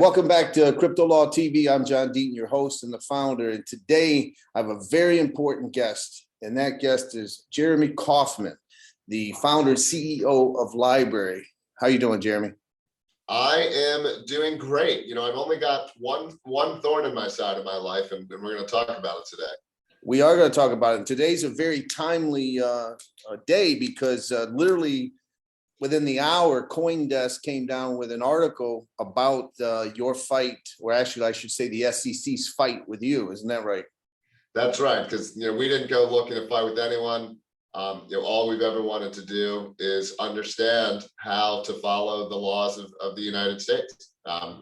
Welcome back to CryptoLawTV. I'm John Deaton, your host and the founder. And today I have a very important guest, and that guest is Jeremy Kauffman, the founder and CEO of LBRY. How you doing, Jeremy? I am doing great. You know, I've only got one thorn in my side of my life, and we're going to talk about it today. We are going to talk about it. Today's a very timely day because literally within the hour, CoinDesk came down with an article about your fight, or actually I should say the SEC's fight with you. Isn't that right? That's right, because we didn't go looking to fight with anyone. All we've ever wanted to do is understand how to follow the laws of the United States.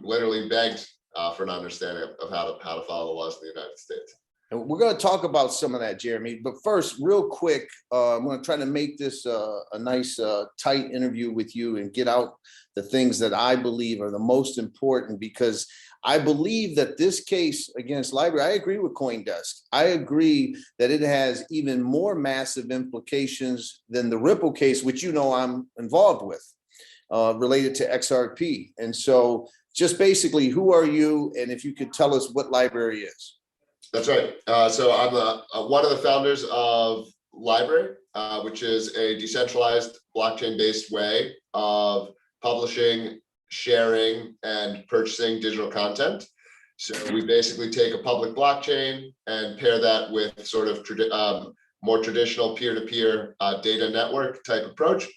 Literally begged for an understanding of how to follow the laws of the United States. And we're going to talk about some of that, Jeremy. But first, real quick, I'm going to try to make this a nice, tight interview with you and get out the things that I believe are the most important, because I believe that this case against LBRY, I agree with CoinDesk. I agree that it has even more massive implications than the Ripple case, which I'm involved with, related to XRP. And so just basically, who are you? And if you could tell us what LBRY is. That's right. So I'm one of the founders of LBRY, which is a decentralized blockchain-based way of publishing, sharing, and purchasing digital content. So we basically take a public blockchain and pair that with sort of more traditional peer-to-peer data network type approach.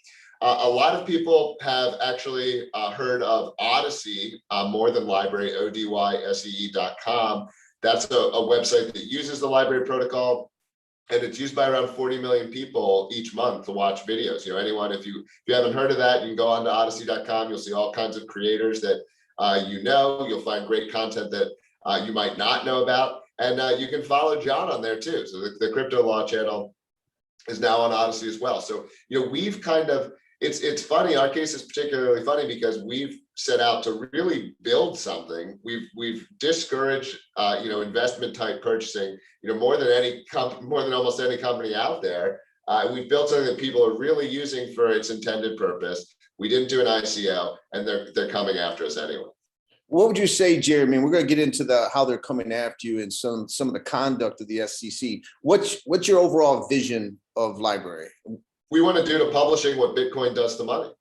A lot of people have actually heard of Odysee more than LBRY, ODYSEE.com. That's a website that uses the LBRY protocol, and it's used by around 40 million people each month to watch videos. Anyone, if you haven't heard of that, you can go on to Odysee.com. You'll see all kinds of creators that you'll find great content that you might not know about, and you can follow John on there too. So the Crypto Law channel is now on Odysee as well. So we've kind of, it's funny. Our case is particularly funny because we've set out to really build something. We've discouraged investment type purchasing more than almost any company out there. We've built something that people are really using for its intended purpose. We didn't do an ICO, and they're coming after us anyway. What would you say, Jeremy? We're going to get into how they're coming after you and some of the conduct of the SEC. What's your overall vision of LBRY? We want to do to publishing what Bitcoin does to money.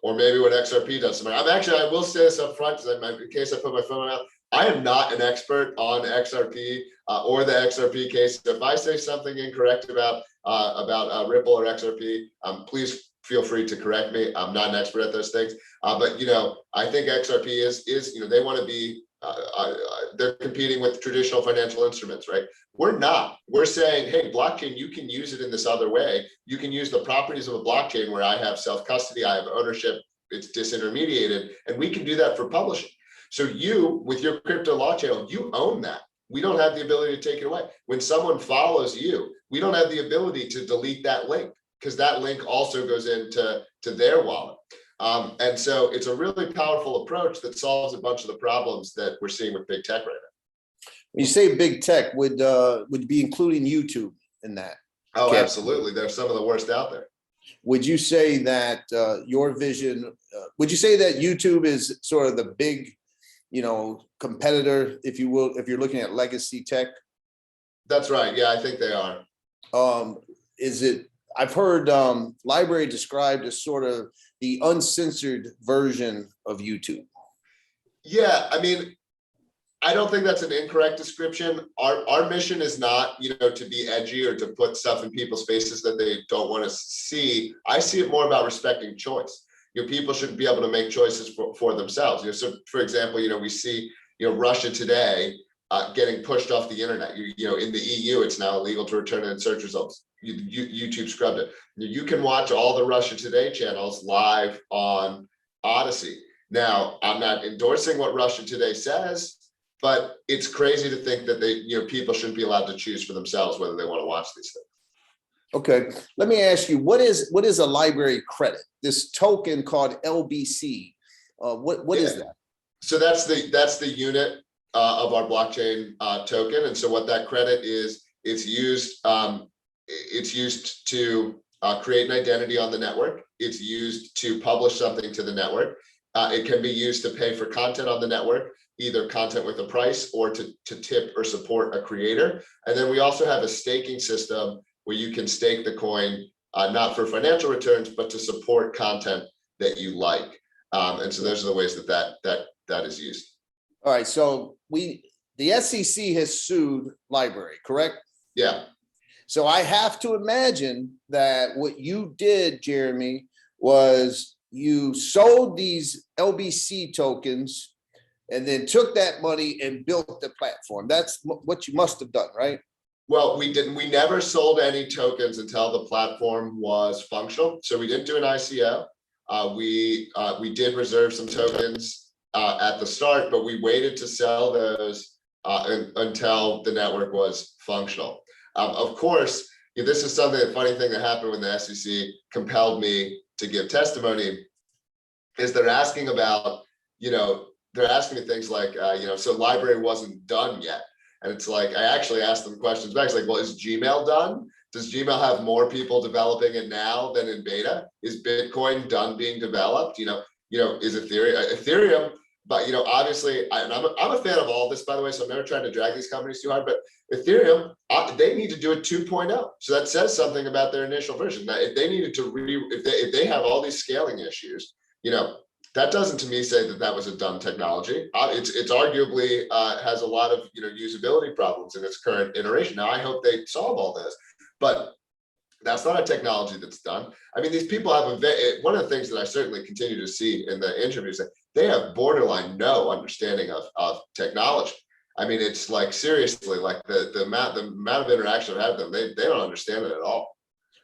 Or maybe what XRP does to money. I will say this up front, in case I put my phone out, I am not an expert on XRP or the XRP case. So if I say something incorrect about Ripple or XRP, please feel free to correct me. I'm not an expert at those things. But I think XRP is they want to be they're competing with traditional financial instruments, right? We're not. We're saying, hey, blockchain, you can use it in this other way. You can use the properties of a blockchain where I have self-custody, I have ownership, it's disintermediated, and we can do that for publishing. So you, with your Crypto Law channel, you own that. We don't have the ability to take it away. When someone follows you, we don't have the ability to delete that link, because that link also goes into their wallet. And so it's a really powerful approach that solves a bunch of the problems that we're seeing with big tech right now. When you say big tech, would be including YouTube in that? Oh, okay. Absolutely. They're some of the worst out there. Would you say that your vision, would you say that YouTube is sort of the big, competitor, if you will, if you're looking at legacy tech? That's right. Yeah, I think they are. I've heard LBRY described as sort of the uncensored version of YouTube. Yeah, I don't think that's an incorrect description. Our mission is not, to be edgy or to put stuff in people's faces that they don't want to see. I see it more about respecting choice. People should be able to make choices for themselves. So, for example, we see, Russia today getting pushed off the internet. In the EU, it's now illegal to return in search results. YouTube scrubbed it. You can watch all the Russia Today channels live on Odysee. Now, I'm not endorsing what Russia Today says, but it's crazy to think that people shouldn't be allowed to choose for themselves whether they want to watch these things. Okay, let me ask you, what is a LBRY credit? This token called LBC. What is that? So that's the unit of our blockchain token, and so what that credit is, it's used to create an identity on the network. It's used to publish something to the network. It can be used to pay for content on the network, either content with a price or to tip or support a creator. And then we also have a staking system where you can stake the coin, not for financial returns, but to support content that you like. And so those are the ways that is used. All right, so the SEC has sued LBRY, correct? Yeah. So I have to imagine that what you did, Jeremy, was you sold these LBC tokens and then took that money and built the platform. That's what you must have done, right? Well, we never sold any tokens until the platform was functional. So we didn't do an ICO. We did reserve some tokens at the start, but we waited to sell those until the network was functional. Of course, this is something, a funny thing that happened when the SEC compelled me to give testimony, is they're asking about, they're asking me things like, so LBRY wasn't done yet. And it's like, I actually asked them questions back. It's like, well, is Gmail done? Does Gmail have more people developing it now than in beta? Is Bitcoin done being developed? Is Ethereum, but obviously, I'm a fan of all this, by the way, so I'm never trying to drag these companies too hard, but Ethereum, they need to do a 2.0. So that says something about their initial version. Now, if they needed to if they have all these scaling issues, that doesn't to me say that was a dumb technology. It's arguably has a lot of usability problems in its current iteration. Now I hope they solve all this, but that's not a technology that's done. I mean, these people have one of the things that I certainly continue to see in the interviews, they have borderline no understanding of technology. I mean, it's like, seriously, like the amount of interaction I've had with them, they don't understand it at all.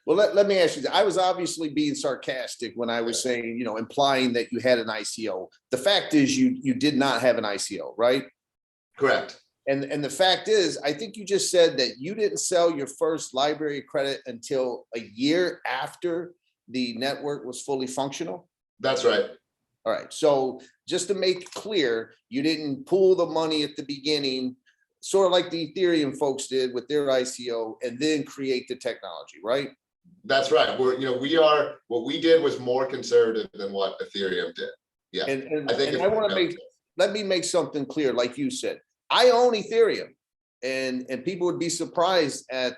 Well, let me ask you, I was obviously being sarcastic when I was saying, implying that you had an ICO. The fact is you did not have an ICO, right? Correct. And the fact is, I think you just said that you didn't sell your first LBRY credit until a year after the network was fully functional. That's right. All right. So just to make it clear, you didn't pull the money at the beginning, sort of like the Ethereum folks did with their ICO, and then create the technology, right? That's right. What we did was more conservative than what Ethereum did. Yeah. And I want to let me make something clear. Like you said, I own Ethereum, and people would be surprised at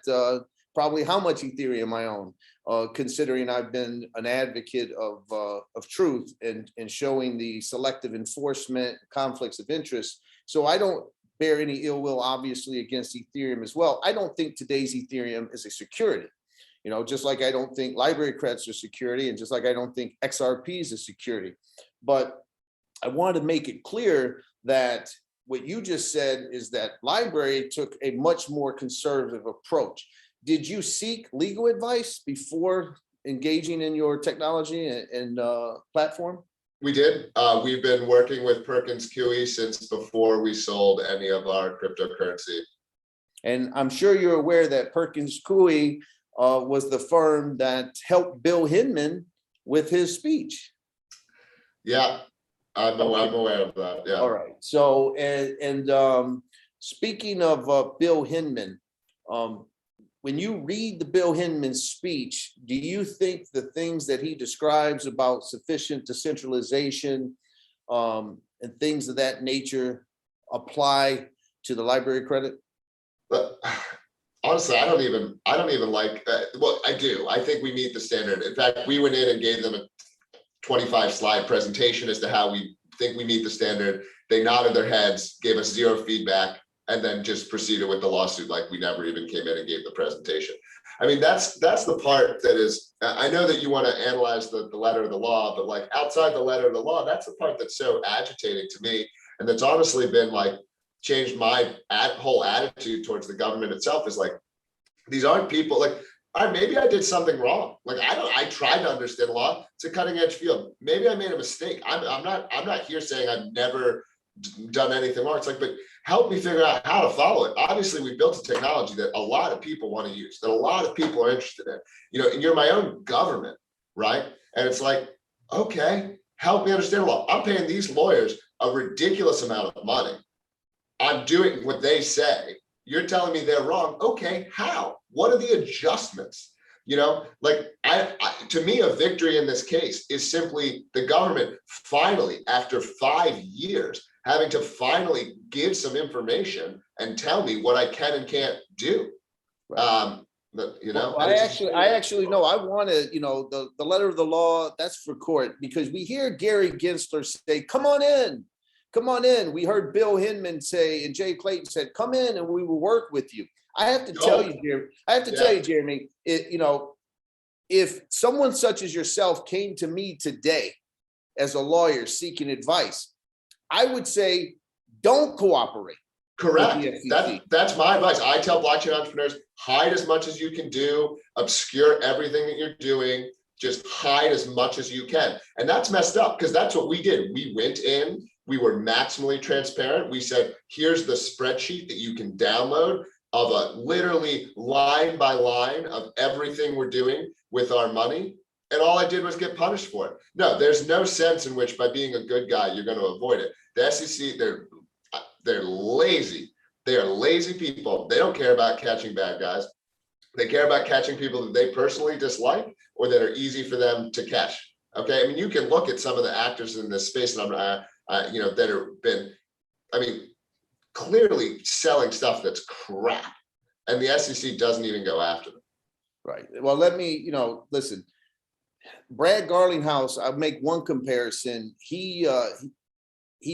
probably how much Ethereum I own, considering I've been an advocate of truth and showing the selective enforcement, conflicts of interest. So I don't bear any ill will, obviously, against Ethereum as well. I don't think today's Ethereum is a security. Just like I don't think LBRY credits are security, and just like I don't think XRP is a security. But I wanted to make it clear that what you just said is that LBRY took a much more conservative approach. Did you seek legal advice before engaging in your technology and platform? We did. We've been working with Perkins Coie since before we sold any of our cryptocurrency. And I'm sure you're aware that Perkins Coie was the firm that helped Bill Hinman with his speech. Yeah, I'm aware of that. Yeah. All right. So, and speaking of Bill Hinman, when you read the Bill Hinman speech, do you think the things that he describes about sufficient decentralization and things of that nature apply to the LBRY credit? But honestly, I don't even like, well, I do. I think we meet the standard. In fact, we went in and gave them a 25 slide presentation as to how we think we meet the standard. They nodded their heads, gave us zero feedback, and then just proceeded with the lawsuit like we never even came in and gave the presentation. I mean, that's the part that is, I know that you want to analyze the letter of the law, but like outside the letter of the law, that's the part that's so agitating to me. And that's honestly been like, changed my whole attitude towards the government itself, is like, these aren't people like, all right, maybe I did something wrong. Like, I tried to understand law. It's a cutting edge field. Maybe I made a mistake. I'm not here saying I've never done anything wrong. It's like, but help me figure out how to follow it. Obviously, we built a technology that a lot of people want to use, that a lot of people are interested in, and you're my own government, right? And it's like, okay, help me understand law. I'm paying these lawyers a ridiculous amount of money. I'm doing what they say. You're telling me they're wrong. Okay, how? What are the adjustments? You know, like to me, a victory in this case is simply the government finally, after 5 years, having to finally give some information and tell me what I can and can't do. Right. You know, Well, I actually know. I want to, you know, the letter of the law, that's for court, because we hear Gary Gensler say, come on in. Come on in. We heard Bill Hinman say, and Jay Clayton said, come in and we will work with you. I have to tell you, Jeremy, you know, if someone such as yourself came to me today as a lawyer seeking advice, I would say, don't cooperate. Correct. That's my advice. I tell blockchain entrepreneurs, hide as much as you can do, obscure everything that you're doing, just hide as much as you can. And that's messed up because that's what we did. We went in, we were maximally transparent. We said, here's the spreadsheet that you can download of a literally line by line of everything we're doing with our money. And all I did was get punished for it. No, there's no sense in which by being a good guy, you're going to avoid it. The SEC, they're lazy. They are lazy people. They don't care about catching bad guys. They care about catching people that they personally dislike or that are easy for them to catch. Okay, I mean, you can look at some of the actors in this space, and you know, that have been, I mean, clearly selling stuff that's crap, and the SEC doesn't even go after them. Right. Well, let me, you know, listen. Brad Garlinghouse, I'll make one comparison. He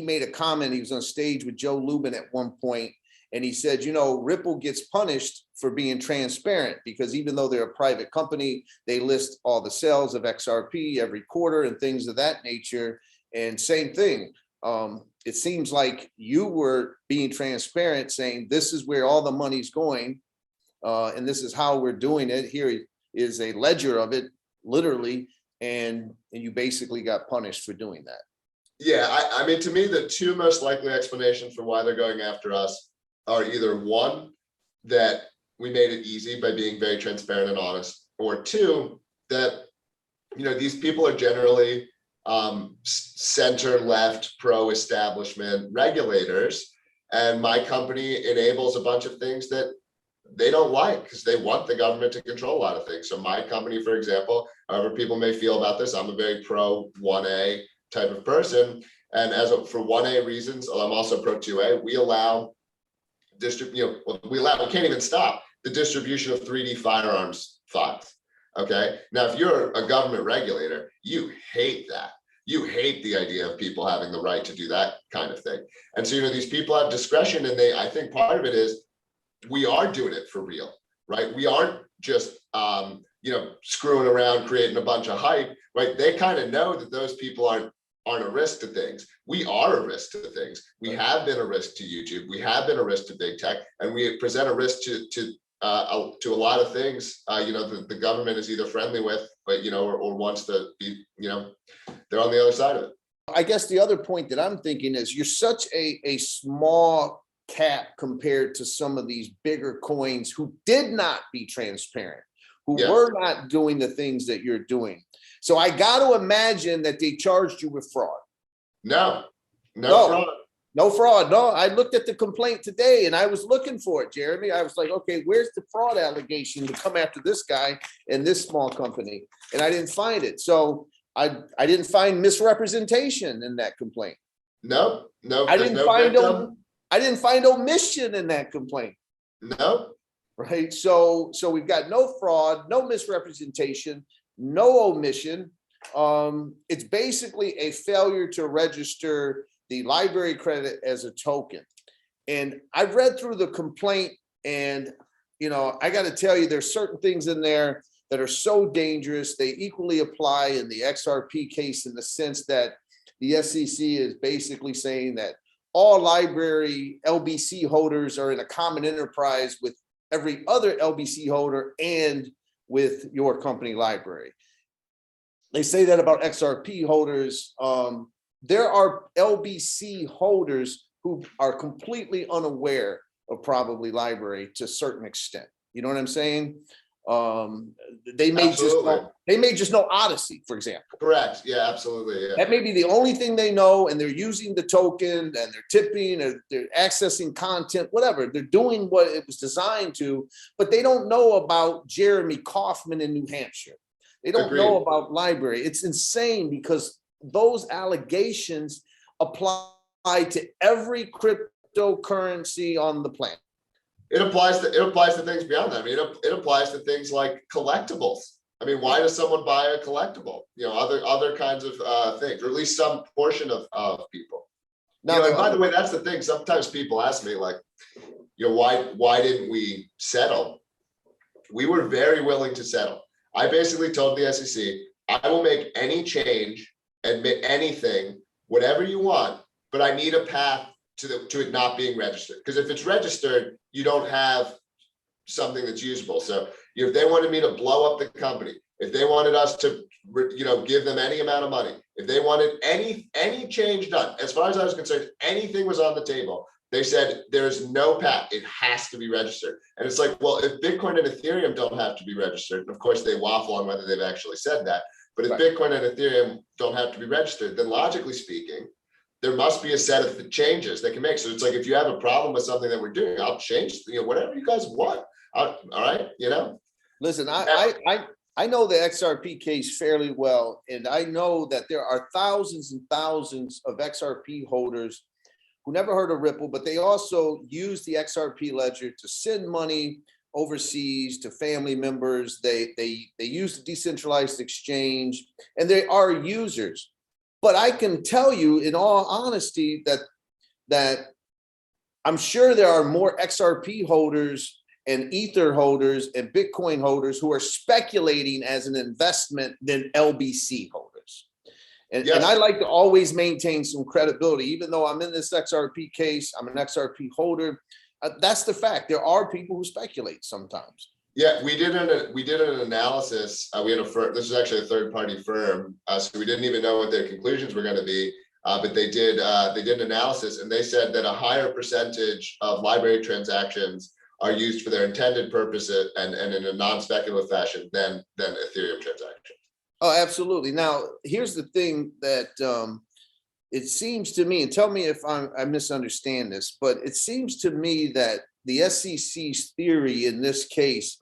made a comment. He was on stage with Joe Lubin at one point, and he said, you know, Ripple gets punished for being transparent because even though they're a private company, they list all the sales of XRP every quarter and things of that nature. And same thing. It seems like you were being transparent, saying this is where all the money's going, and this is how we're doing it. Here is a ledger of it, literally, and you basically got punished for doing that. Yeah, I mean, to me, the two most likely explanations for why they're going after us are either one, that we made it easy by being very transparent and honest, or two, that, you know, these people are generally center left pro-establishment regulators, and my company enables a bunch of things that they don't like because they want the government to control a lot of things. So my company, for example, however people may feel about this, I'm a very pro 1A type of person, and for 1A reasons, I'm also pro 2A. We allow we can't even stop the distribution of 3D firearms files. Okay, now if you're a government regulator, you hate that. You hate the idea of people having the right to do that kind of thing. And so, you know, these people have discretion, and I think part of it is we are doing it for real, right? We aren't just you know, screwing around, creating a bunch of hype, right? They kind of know that those people aren't a risk to things. We are a risk to things. We have been a risk to YouTube. We have been a risk to big tech, and we present a risk to a lot of things. You know, the government is either friendly with, but you know, or wants to be. You know, they're on the other side of it. I guess the other point that I'm thinking is you're such a small cap compared to some of these bigger coins who did not be transparent, who were not doing the things that you're doing. So I got to imagine that they charged you with fraud. No fraud. No fraud. No, I looked at the complaint today and I was looking for it, Jeremy. I was like, okay, where's the fraud allegation to come after this guy and this small company? And I didn't find it. So I didn't find misrepresentation in that complaint. No. I didn't find omission in that complaint. No. Right. So we've got no fraud, no misrepresentation, no omission. It's basically a failure to register the library credit as a token. And I've read through the complaint, and you know, I got to tell you, there's certain things in there that are so dangerous. They equally apply in the XRP case in the sense that the SEC is basically saying that all library LBC holders are in a common enterprise with every other LBC holder and with your company library. They say that about XRP holders. There are LBC holders who are completely unaware of probably library to a certain extent. You know what I'm saying? They may Absolutely. just know Odysee, for example. Correct. Yeah, absolutely. Yeah. That may be the only thing they know, and they're using the token and they're tipping or they're accessing content, whatever. They're doing what it was designed to, but they don't know about Jeremy Kauffman in New Hampshire. They don't know about LBRY. It's insane because those allegations apply to every cryptocurrency on the planet. It applies to things beyond that. I mean, it applies to things like collectibles. I mean, why does someone buy a collectible? You know, other kinds of things, or at least some portion of people. Now, and by the way, that's the thing. Sometimes people ask me, like, you know, why didn't we settle? We were very willing to settle. I basically told the SEC, I will make any change, admit anything, whatever you want, but I need a path to it not being registered. Because if it's registered, you don't have something that's usable. So if they wanted me to blow up the company, if they wanted us to, you know, give them any amount of money, if they wanted any change done, as far as I was concerned, anything was on the table. They said there's no path, it has to be registered. And it's like, well, if Bitcoin and Ethereum don't have to be registered, and of course they waffle on whether they've actually said that, but if Bitcoin and Ethereum don't have to be registered, then logically speaking, there must be a set of changes they can make. So it's like, if you have a problem with something that we're doing, I'll change, you know, whatever you guys want. All right, you know. Listen, I know the XRP case fairly well, and I know that there are thousands and thousands of XRP holders who never heard of Ripple, but they also use the XRP ledger to send money overseas to family members. They use the decentralized exchange, and they are users. But I can tell you in all honesty that I'm sure there are more XRP holders and Ether holders and Bitcoin holders who are speculating as an investment than LBC holders. And I like to always maintain some credibility, even though I'm in this XRP case, I'm an XRP holder. That's the fact. There are people who speculate sometimes. Yeah, we did an analysis. We had this is actually a third-party firm, so we didn't even know what their conclusions were going to be. But they did an analysis, and they said that a higher percentage of LBRY transactions are used for their intended purpose and in a non-speculative fashion than Ethereum transactions. Oh, absolutely. Now, here's the thing that it seems to me, and tell me if I misunderstand this, but it seems to me that the SEC's theory in this case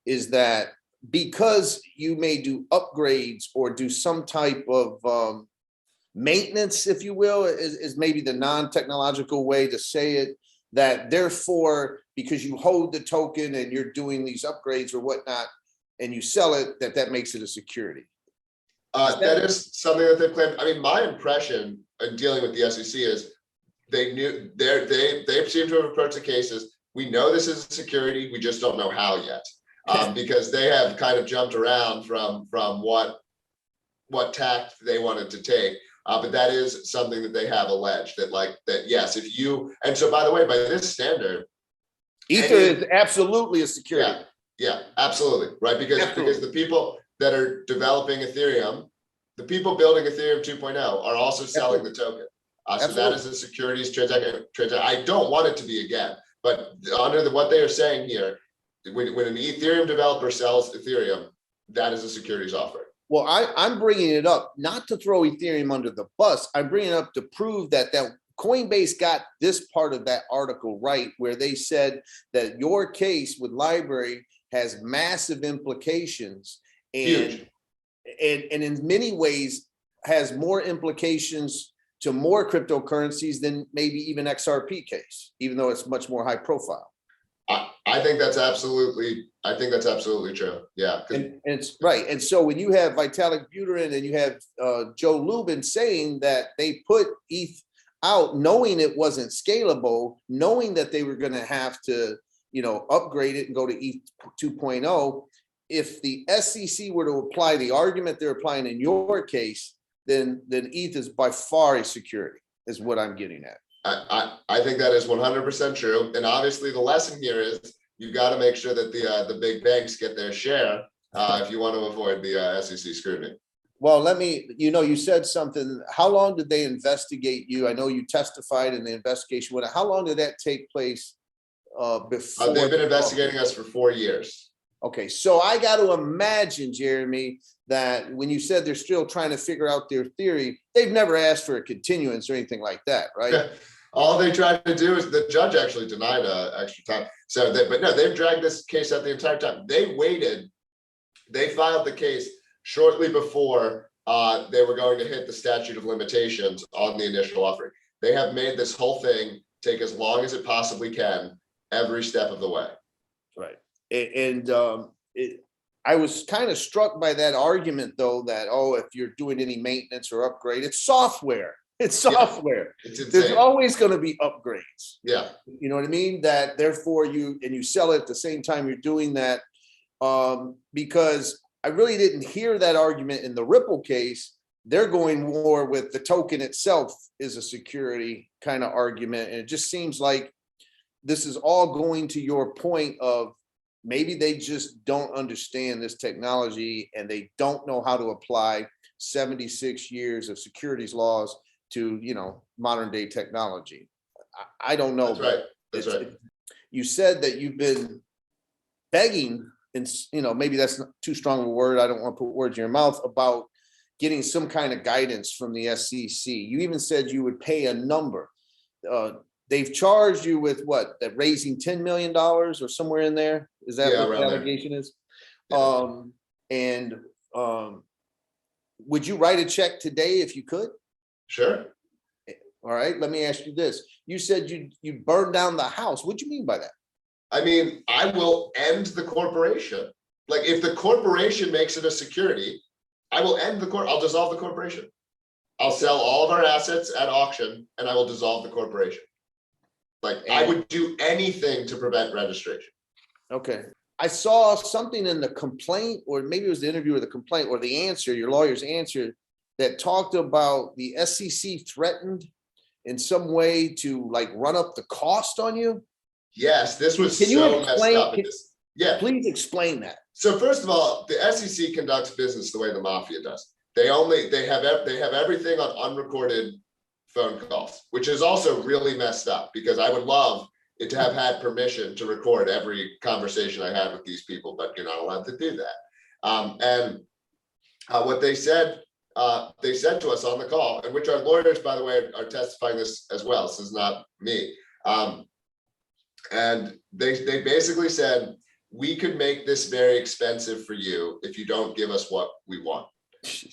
is that because you may do upgrades or do some type of maintenance, if you will, is maybe the non-technological way to say it, that therefore, because you hold the token and you're doing these upgrades or whatnot, and you sell it, that makes it a security. That is something that they've claimed. I mean, my impression in dealing with the SEC is they seem to have approached the cases. We know this is a security, we just don't know how yet. Because they have kind of jumped around from what tact they wanted to take. But that is something that they have alleged that yes, if you, and so by the way, by this standard, Ether is absolutely a security. Yeah, absolutely. Right. Because the people that are developing Ethereum, the people building Ethereum 2.0 are also selling the token. So that is a securities transaction. I don't want it to be again, but under what they are saying here, when an Ethereum developer sells Ethereum, that is a securities offering. Well, I'm bringing it up not to throw Ethereum under the bus. I'm bringing it up to prove that Coinbase got this part of that article right, where they said that your case with LBRY has massive implications and in many ways has more implications to more cryptocurrencies than maybe even XRP case, even though it's much more high profile. I think that's absolutely true. Yeah. And it's right. And so when you have Vitalik Buterin and you have Joe Lubin saying that they put ETH out, knowing it wasn't scalable, knowing that they were going to have to, upgrade it and go to ETH 2.0, if the SEC were to apply the argument they're applying in your case, then ETH is by far a security, is what I'm getting at. I think that is 100% true. And obviously the lesson here is you've got to make sure that the big banks get their share if you want to avoid the SEC scrutiny. Well, you said something. How long did they investigate you? I know you testified in the investigation. How long did that take place before? They've been investigating us for 4 years. Okay, so I got to imagine, Jeremy, that when you said they're still trying to figure out their theory, they've never asked for a continuance or anything like that, right? All they tried to do is the judge actually denied extra time. So, but no, they've dragged this case out the entire time. They waited. They filed the case shortly before they were going to hit the statute of limitations on the initial offering. They have made this whole thing take as long as it possibly can, every step of the way. Right. And I was kind of struck by that argument, though, that, oh, if you're doing any maintenance or upgrade, it's software. It's software. Yeah, it's insane. There's always going to be upgrades. Yeah. You know what I mean? That therefore you sell it at the same time you're doing that. Because I really didn't hear that argument in the Ripple case. They're going more with the token itself is a security kind of argument. And it just seems like this is all going to your point of maybe they just don't understand this technology and they don't know how to apply 76 years of securities laws to, modern day technology. I don't know. That's right. That's right. You said that you've been begging, and maybe that's not too strong of a word. I don't want to put words in your mouth about getting some kind of guidance from the SEC. You even said you would pay a number. They've charged you with what? That raising $10 million or somewhere in there? Is that what the allegation is? Yeah. Would you write a check today if you could? Sure. All right. Let me ask you this. You said you burned down the house. What do you mean by that? I mean, I will end the corporation. Like, if the corporation makes it a security, I will end I'll dissolve the corporation. I'll sell all of our assets at auction and I will dissolve the corporation. I would do anything to prevent registration. Okay. I saw something in the complaint, or maybe it was the interview or the complaint or the answer, your lawyer's answer, that talked about the SEC threatened in some way to run up the cost on you. Yes, this was so messed up. Yeah. Please explain that. So first of all, the SEC conducts business the way the mafia does. They have everything on unrecorded phone calls, which is also really messed up, because I would love it to have had permission to record every conversation I had with these people, but you're not allowed to do that. What they said to us on the call, and which our lawyers, by the way, are testifying this as well. This is not me. And they basically said, we could make this very expensive for you if you don't give us what we want.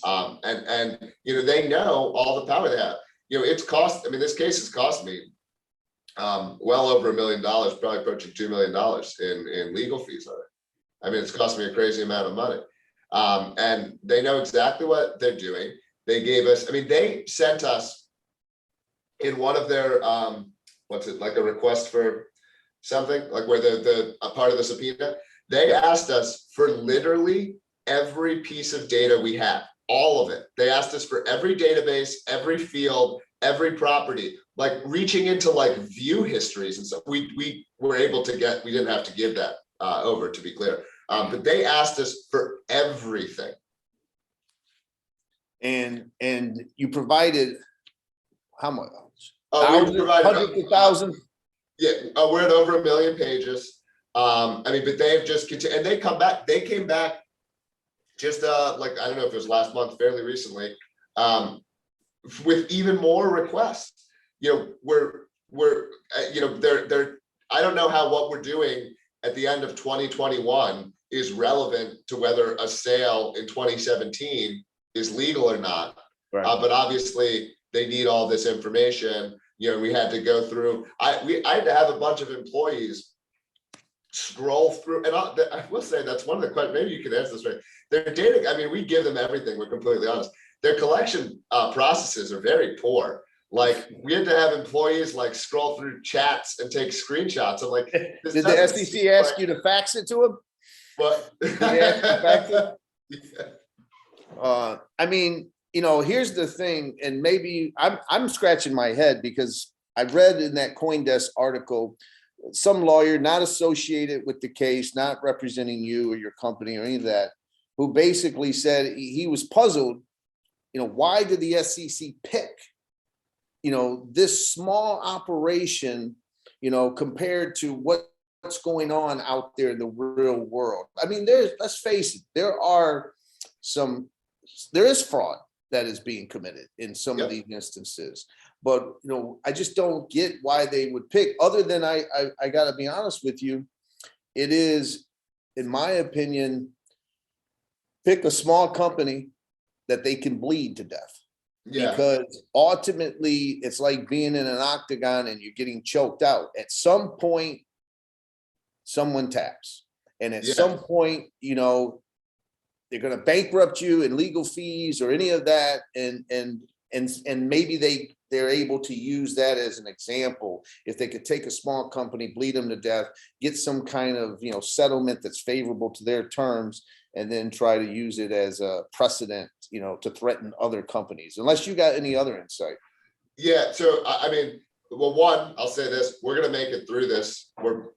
And they know all the power they have. It's cost. I mean, this case has cost me well over $1 million, probably approaching $2 million in legal fees on it. I mean, it's cost me a crazy amount of money. And they know exactly what they're doing. They gave us, they sent us in one of their, like a request for something, like where a part of the subpoena, they asked us for literally every piece of data we have, all of it. They asked us for every database, every field, every property, reaching into view histories and stuff. We were able to get, we didn't have to give that over, to be clear. But they asked us for everything. And you provided how much? We provided hundreds of thousands. Yeah, we're at over 1 million pages. But they've just continued, and they came back just I don't know if it was last month, fairly recently, with even more requests. They're I don't know how what we're doing at the end of 2021 is relevant to whether a sale in 2017 is legal or not. Right. But obviously they need all this information. We had to go through, I had to have a bunch of employees scroll through, and I will say that's one of the questions, maybe you can answer this right. Their data, we give them everything, we're completely honest. Their collection processes are very poor. We had to have employees scroll through chats and take screenshots. I'm like, did the SEC ask you to fax it to them? What? Did they ask you to fax it? Yeah. Here's the thing, and maybe I'm scratching my head because I read in that CoinDesk article, some lawyer not associated with the case, not representing you or your company or any of that, who basically said he was puzzled. Why did the SEC pick, this small operation, compared to what what's going on out there in the real world. I mean, let's face it, there is fraud that is being committed in some of these instances. But, you know, I just don't get why they would pick, other than I got to be honest with you, it is, in my opinion, pick a small company that they can bleed to death. Yeah. Because ultimately it's like being in an octagon and you're getting choked out. At some point, someone taps. And at some point, you know, they're going to bankrupt you in legal fees or any of that. And maybe they're able to use that as an example. If they could take a small company, bleed them to death, get some kind of, you know, settlement that's favorable to their terms, and then try to use it as a precedent, you know, to threaten other companies, unless you got any other insight. Yeah. So, I mean, well, one, I'll say this, we're going to make it through this. We're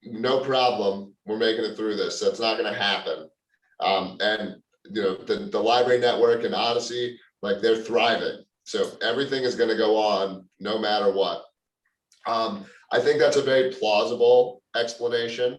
no problem. We're making it through this. So it's not going to happen. And, you know, the library network and Odysee, like, they're thriving. So everything is going to go on no matter what. I think that's a very plausible explanation.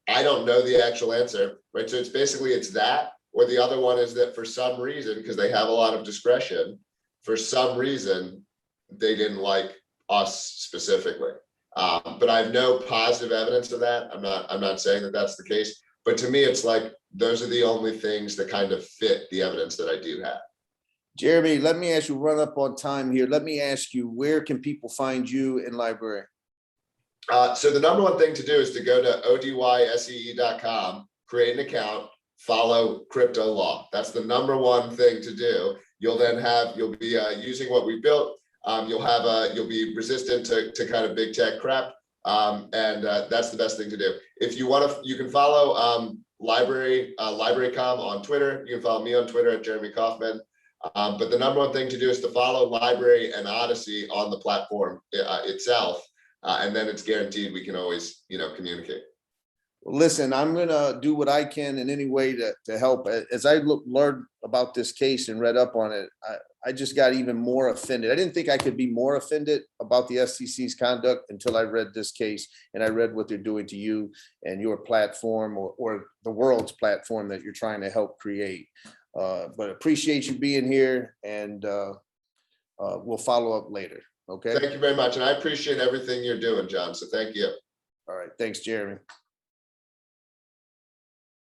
I don't know the actual answer, right? So it's that, or the other one is that for some reason, because they have a lot of discretion, for some reason, they didn't like us specifically. But I have no positive evidence of that. I'm not saying that that's the case, but to me, it's like, those are the only things that kind of fit the evidence that I do have. Jeremy, let me ask you, run up on time here. Let me ask you, where can people find you in LBRY? So the number one thing to do is to go to odysee.com, create an account, follow Crypto Law. That's the number one thing to do. You'll be using what we built. You'll be resistant to kind of big tech crap. And that's the best thing to do. If you want to, you can follow LBRY.com on Twitter. You can follow me on Twitter at Jeremy Kauffman. But the number one thing to do is to follow LBRY and Odysee on the platform itself. And then it's guaranteed we can always, you know, communicate. Well, listen, I'm going to do what I can in any way to help. As I learned about this case and read up on it, I just got even more offended. I didn't think I could be more offended about the SEC's conduct until I read this case and I read what they're doing to you and your platform, or the world's platform that you're trying to help create. But appreciate you being here, and we'll follow up later. Okay. Thank you very much. And I appreciate everything you're doing, John. So thank you. All right. Thanks, Jeremy.